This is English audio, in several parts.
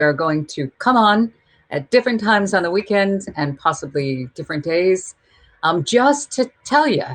are going to come on at different times on the weekend and possibly different days, just to tell you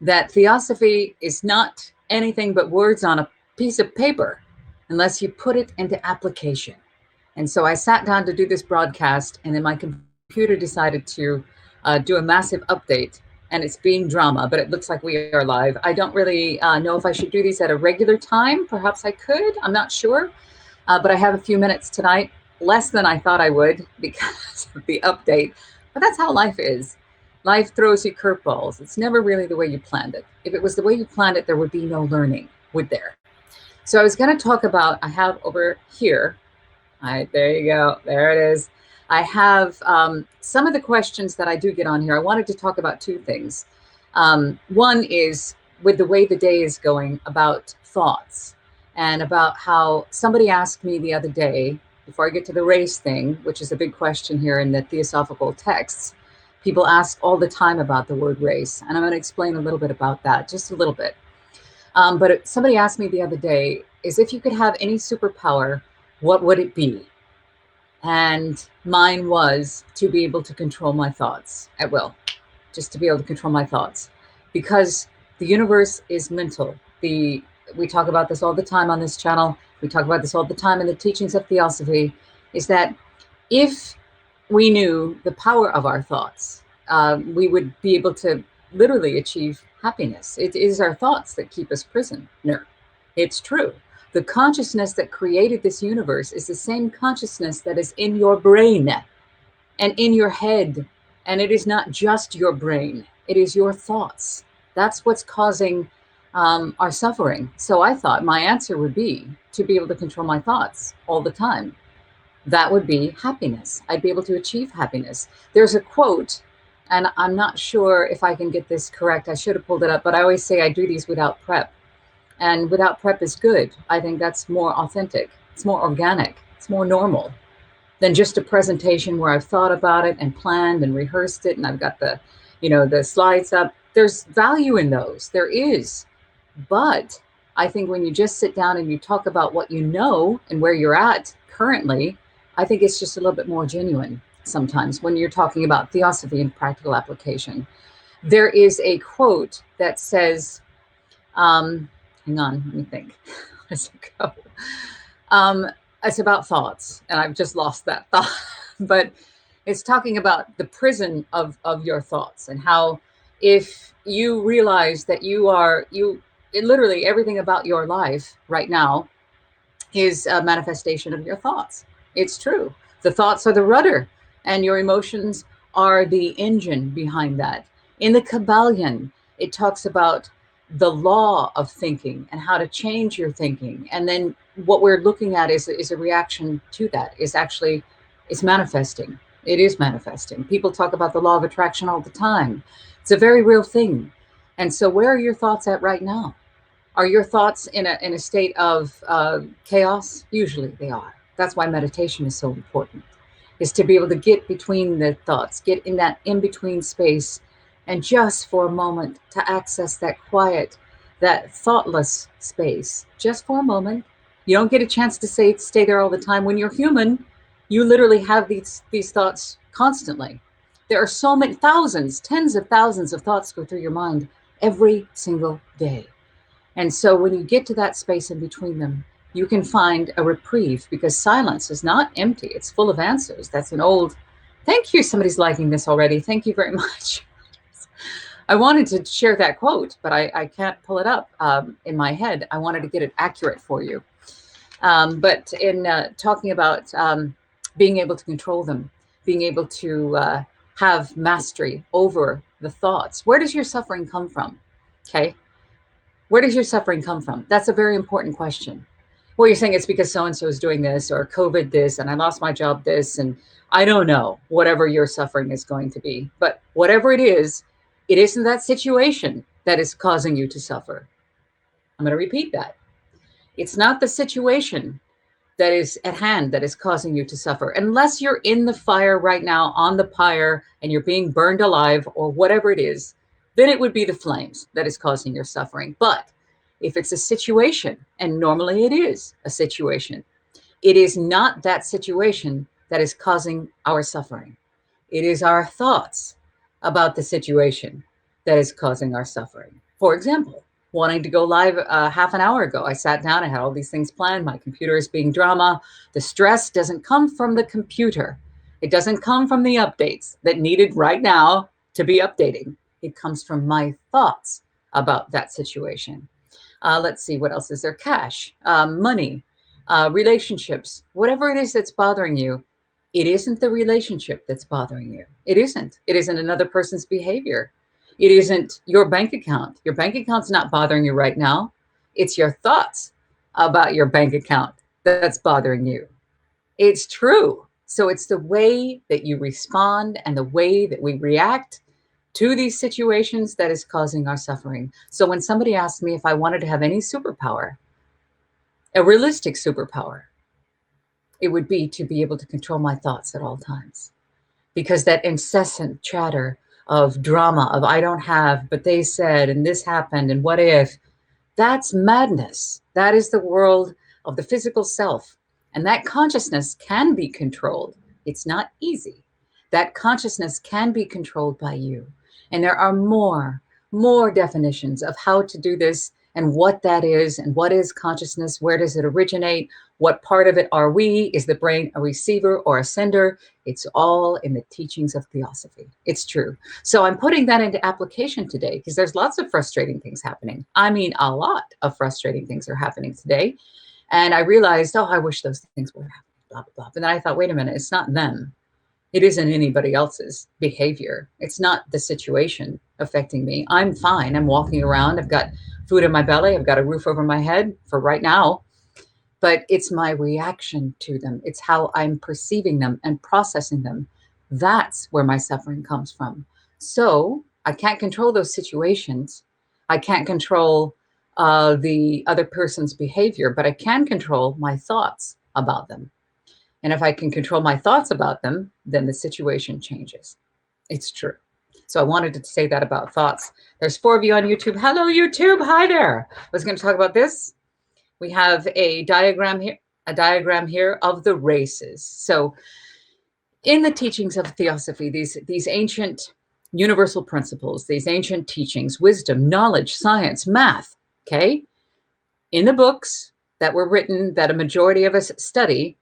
that Theosophy is not anything but words on a piece of paper unless you put it into application. And so I sat down to do this broadcast, and then my computer decided to do a massive update, and it's being drama, but it looks like we are live. I don't really know if I should do these at a regular time. Perhaps I could, I'm not sure. But I have a few minutes tonight, less than I thought I would because of the update. But that's how life is. Life throws you curveballs. It's never really the way you planned it. If it was the way you planned it, there would be no learning, would there? So I was going to talk about, I have over here, there you go, there it is. I have some of the questions that I do get on here. I wanted to talk about two things. One is with the way the day is going about thoughts, and about how somebody asked me the other day, before I get to the race thing, which is a big question here in the Theosophical texts, people ask all the time about the word race. And I'm going to explain a little bit about that, just a little bit. But somebody asked me the other day, is if you could have any superpower, what would it be? And mine was to be able to control my thoughts at will, just to be able to control my thoughts. Because the universe is mental. We talk about this all the time on this channel. We talk about this all the time in the teachings of Theosophy, is that if we knew the power of our thoughts, we would be able to literally achieve happiness. It is our thoughts that keep us prisoner. It's true. The consciousness that created this universe is the same consciousness that is in your brain and in your head. And it is not just your brain. It is your thoughts. That's what's causing our suffering. So I thought my answer would be to be able to control my thoughts all the time. That would be happiness. I'd be able to achieve happiness. There's a quote, and I'm not sure if I can get this correct. I should have pulled it up, but I always say I do these without prep. And without prep is good. I think that's more authentic. It's more organic. It's more normal than just a presentation where I've thought about it and planned and rehearsed it, and I've got the, the slides up. There's value in those. There is. But I think when you just sit down and you talk about what you know and where you're at currently, I think it's just a little bit more genuine sometimes when you're talking about Theosophy and practical application. There is a quote that says, hang on, let me think. Where's it go? It's about thoughts, and I've just lost that thought. But it's talking about the prison of your thoughts, and how if you realize that literally everything about your life right now is a manifestation of your thoughts. It's true. The thoughts are the rudder, and your emotions are the engine behind that. In the Kabbalion, it talks about the law of thinking and how to change your thinking. And then what we're looking at is a reaction to that. It's manifesting. It is manifesting. People talk about the law of attraction all the time. It's a very real thing. And so where are your thoughts at right now? Are your thoughts in a state of chaos? Usually they are. That's why meditation is so important, is to be able to get between the thoughts, get in that in-between space, and just for a moment to access that quiet, that thoughtless space, just for a moment. You don't get a chance to stay there all the time. When you're human, you literally have these thoughts constantly. There are so many thousands, tens of thousands of thoughts go through your mind every single day. And so when you get to that space in between them, you can find a reprieve, because silence is not empty. It's full of answers. That's an old, thank you. Somebody's liking this already. Thank you very much. I wanted to share that quote, but I can't pull it up in my head. I wanted to get it accurate for you. But in talking about being able to control them, being able to have mastery over the thoughts. Where does your suffering come from? Okay. Where does your suffering come from? That's a very important question. Well, you're saying it's because so-and-so is doing this, or COVID this, and I lost my job this, and I don't know, whatever your suffering is going to be. But whatever it isn't that situation that is causing you to suffer. I'm going to repeat that. It's not the situation that is at hand that is causing you to suffer. Unless you're in the fire right now, on the pyre, and you're being burned alive, or whatever it is, then it would be the flames that is causing your suffering. But if it's a situation, and normally it is a situation, It is not that situation that is causing our suffering. It is our thoughts about the situation that is causing our suffering. For example, wanting to go live half an hour ago, I sat down, I had all these things planned. My computer is being drama. The stress doesn't come from the computer. It doesn't come from the updates that needed right now to be updating. It comes from my thoughts about that situation. Let's see, what else is there? Cash, money, relationships, whatever it is that's bothering you. It isn't the relationship that's bothering you. It isn't. It isn't another person's behavior. It isn't your bank account. Your bank account's not bothering you right now. It's your thoughts about your bank account that's bothering you. It's true. So it's the way that you respond and the way that we react to these situations that is causing our suffering. So when somebody asked me if I wanted to have any superpower, a realistic superpower, it would be to be able to control my thoughts at all times. Because that incessant chatter of drama, of I don't have, but they said, and this happened, and what if, that's madness. That is the world of the physical self. And that consciousness can be controlled. It's not easy. That consciousness can be controlled by you. And there are more definitions of how to do this and what that is and what is consciousness, where does it originate, what part of it are we, is the brain a receiver or a sender? It's all in the teachings of Theosophy. It's true. So I'm putting that into application today because there's lots of frustrating things happening. I mean, a lot of frustrating things are happening today. And I realized, oh, I wish those things were happening, blah, blah, blah. And then I thought, wait a minute, it's not them. It isn't anybody else's behavior. It's not the situation affecting me. I'm fine. I'm walking around. I've got food in my belly. I've got a roof over my head for right now. But it's my reaction to them. It's how I'm perceiving them and processing them. That's where my suffering comes from. So I can't control those situations. I can't control the other person's behavior, but I can control my thoughts about them. And if I can control my thoughts about them, then the situation changes. It's true. So I wanted to say that about thoughts. There's 4 of you on YouTube. Hello, YouTube. Hi there. I was going to talk about this. We have a diagram here of the races. So in the teachings of Theosophy, these ancient universal principles, these ancient teachings, wisdom, knowledge, science, math, okay? In the books that were written that a majority of us study,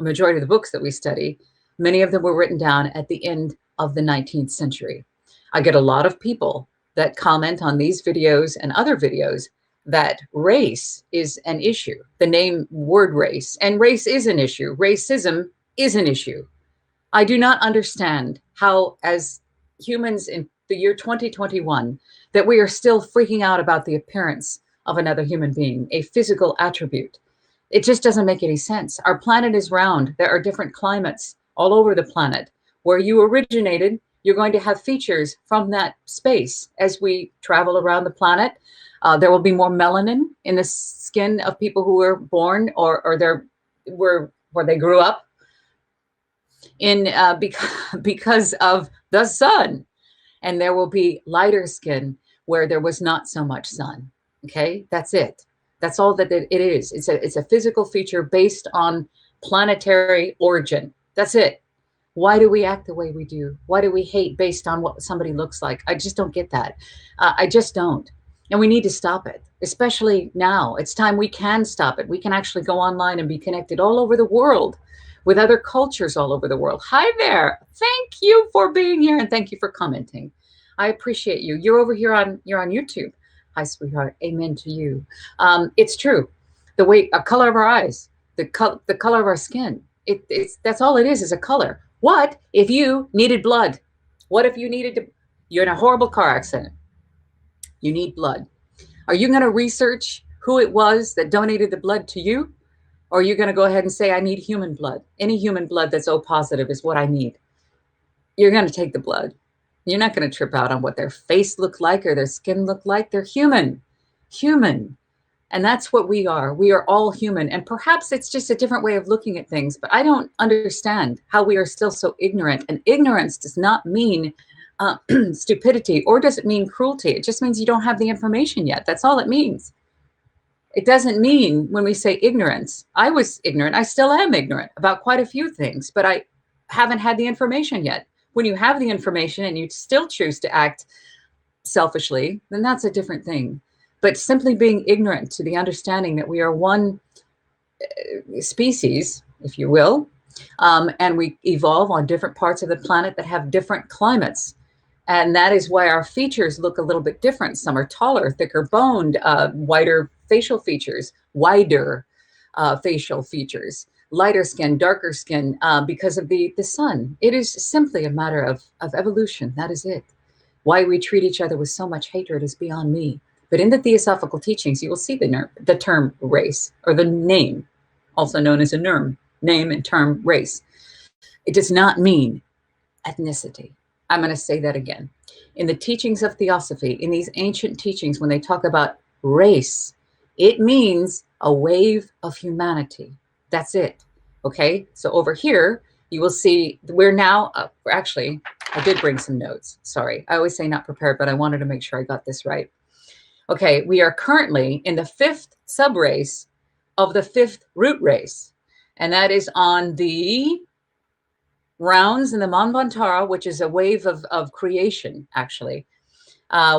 a majority of the books that we study, many of them were written down at the end of the 19th century. I get a lot of people that comment on these videos and other videos that race is an issue, the name word race, and race is an issue. Racism is an issue. I do not understand how, as humans in the year 2021, that we are still freaking out about the appearance of another human being, a physical attribute. It just doesn't make any sense. Our planet is round. There are different climates all over the planet. Where you originated, you're going to have features from that space. As we travel around the planet, there will be more melanin in the skin of people who were born or where they grew up in because of the sun. And there will be lighter skin where there was not so much sun. Okay, that's it. That's all that it is. It's a physical feature based on planetary origin. That's it. Why do we act the way we do? Why do we hate based on what somebody looks like? I just don't get that. I just don't. And we need to stop it, especially now. It's time we can stop it. We can actually go online and be connected all over the world with other cultures all over the world. Hi there. Thank you for being here and thank you for commenting. I appreciate you. You're over here you're on YouTube. Hi, sweetheart. Amen to you. It's true. The way, a color of our eyes, the color of our skin. That's all it is a color. What if you needed blood? What if you needed to? You're in a horrible car accident. You need blood. Are you going to research who it was that donated the blood to you? Or are you going to go ahead and say, I need human blood? Any human blood that's O positive is what I need. You're going to take the blood. You're not going to trip out on what their face looked like or their skin looked like. They're human. And that's what we are. We are all human. And perhaps it's just a different way of looking at things. But I don't understand how we are still so ignorant. And ignorance does not mean stupidity, or does it mean cruelty? It just means you don't have the information yet. That's all it means. It doesn't mean when we say ignorance, I was ignorant, I still am ignorant about quite a few things, but I haven't had the information yet. When you have the information and you still choose to act selfishly, then that's a different thing. But simply being ignorant to the understanding that we are one species, if you will, and we evolve on different parts of the planet that have different climates. And that is why our features look a little bit different. Some are taller, thicker boned, wider facial features, wider facial features, lighter skin, darker skin, because of the sun. It is simply a matter of evolution. That is it. Why we treat each other with so much hatred is beyond me. But in the Theosophical Teachings, you will see the term race, or the name, also known as a name and term race. It does not mean ethnicity. I'm going to say that again. In the teachings of Theosophy, in these ancient teachings, when they talk about race, it means a wave of humanity. That's it. Okay? So over here, you will see we're now, actually, I did bring some notes. Sorry. I always say not prepared, but I wanted to make sure I got this right. Okay, we are currently in the 5th subrace of the 5th root race, and that is on the rounds in the Manvantara, which is a wave of creation, actually.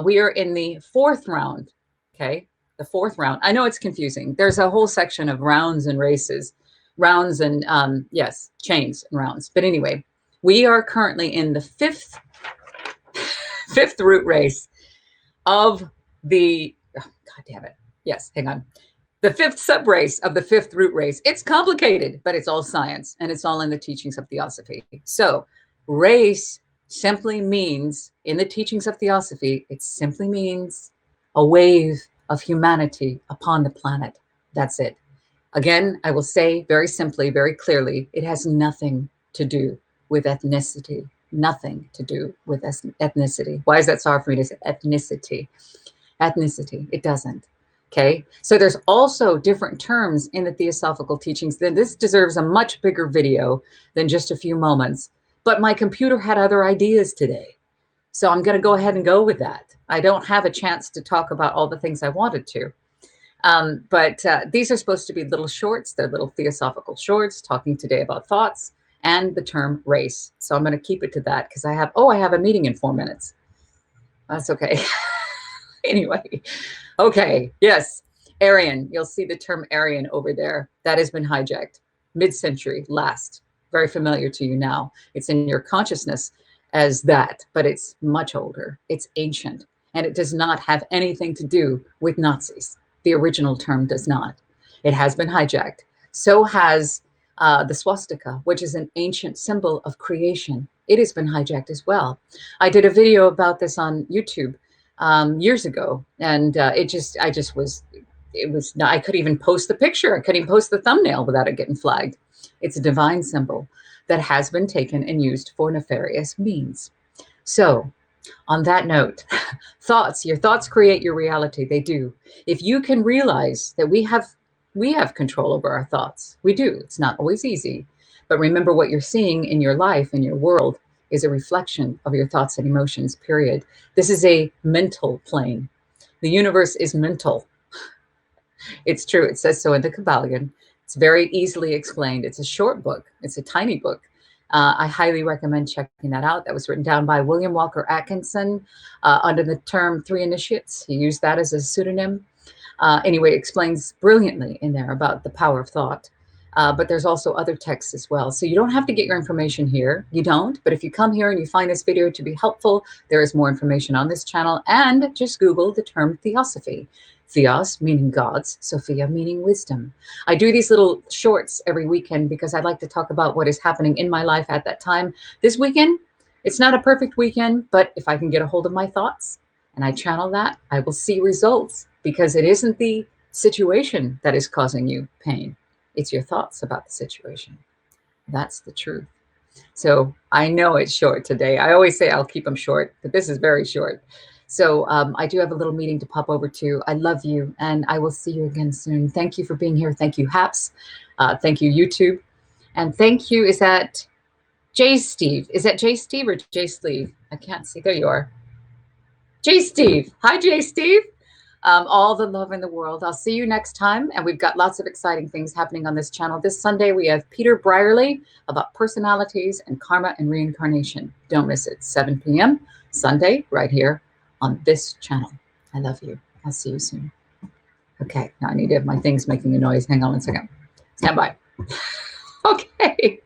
We are in the 4th round, okay? The 4th round. I know it's confusing. There's a whole section of rounds and races, rounds and, yes, chains and rounds. But anyway, we are currently in the 5th root race of the, oh, God damn it. Yes, hang on. The 5th subrace of the 5th root race. It's complicated, but it's all science, and it's all in the teachings of Theosophy. So race simply means, in the teachings of Theosophy, it simply means a wave of humanity upon the planet. That's it. Again, I will say very simply, very clearly, it has nothing to do with ethnicity. Nothing to do with ethnicity. Why is that so hard for me to say? Ethnicity. Ethnicity. It doesn't. Okay, so there's also different terms in the Theosophical Teachings. Then this deserves a much bigger video than just a few moments. But my computer had other ideas today, so I'm going to go ahead and go with that. I don't have a chance to talk about all the things I wanted to. But these are supposed to be little shorts. They're little theosophical shorts talking today about thoughts and the term race. So I'm going to keep it to that because I have a meeting in 4 minutes. That's okay. Anyway, okay, yes, Aryan. You'll see the term Aryan over there. That has been hijacked. Mid-century, last. Very familiar to you now. It's in your consciousness as that, but it's much older. It's ancient, and it does not have anything to do with Nazis. The original term does not. It has been hijacked. So has the swastika, which is an ancient symbol of creation. It has been hijacked as well. I did a video about this on YouTube years ago, and I could even post the picture. I couldn't even post the thumbnail without it getting flagged. It's a divine symbol that has been taken and used for nefarious means. So on that note, your thoughts create your reality. They do. If you can realize that we have control over our thoughts, we do. It's not always easy, but remember what you're seeing in your life, in your world, is a reflection of your thoughts and emotions, period. This is a mental plane. The universe is mental. It's true. It says so in the Kabbalion. It's very easily explained. It's a short book. It's a tiny book. I highly recommend checking that out. That was written down by William Walker Atkinson under the term 3 Initiates. He used that as a pseudonym. Anyway, it explains brilliantly in there about the power of thought. But there's also other texts as well. So you don't have to get your information here. You don't. But if you come here and you find this video to be helpful, there is more information on this channel. And just Google the term Theosophy. Theos meaning gods, Sophia meaning wisdom. I do these little shorts every weekend because I like to talk about what is happening in my life at that time. This weekend, it's not a perfect weekend, but if I can get a hold of my thoughts and I channel that, I will see results, because it isn't the situation that is causing you pain. It's your thoughts about the situation. That's the truth. So I know it's short today. I always say I'll keep them short, but this is very short. So I do have a little meeting to pop over to. I love you, and I will see you again soon. Thank you for being here. Thank you, Haps. Thank you, YouTube. And thank you, is that J Steve? Is that J Steve or J Sleeve? I can't see. There you are. J Steve. Hi, J Steve. All the love in the world. I'll see you next time. And we've got lots of exciting things happening on this channel. This Sunday, we have Peter Brierley about personalities and karma and reincarnation. Don't miss it. 7 p.m. Sunday, right here on this channel. I love you. I'll see you soon. Okay, now I need to have my things making a noise. Hang on one second. Stand by. Okay.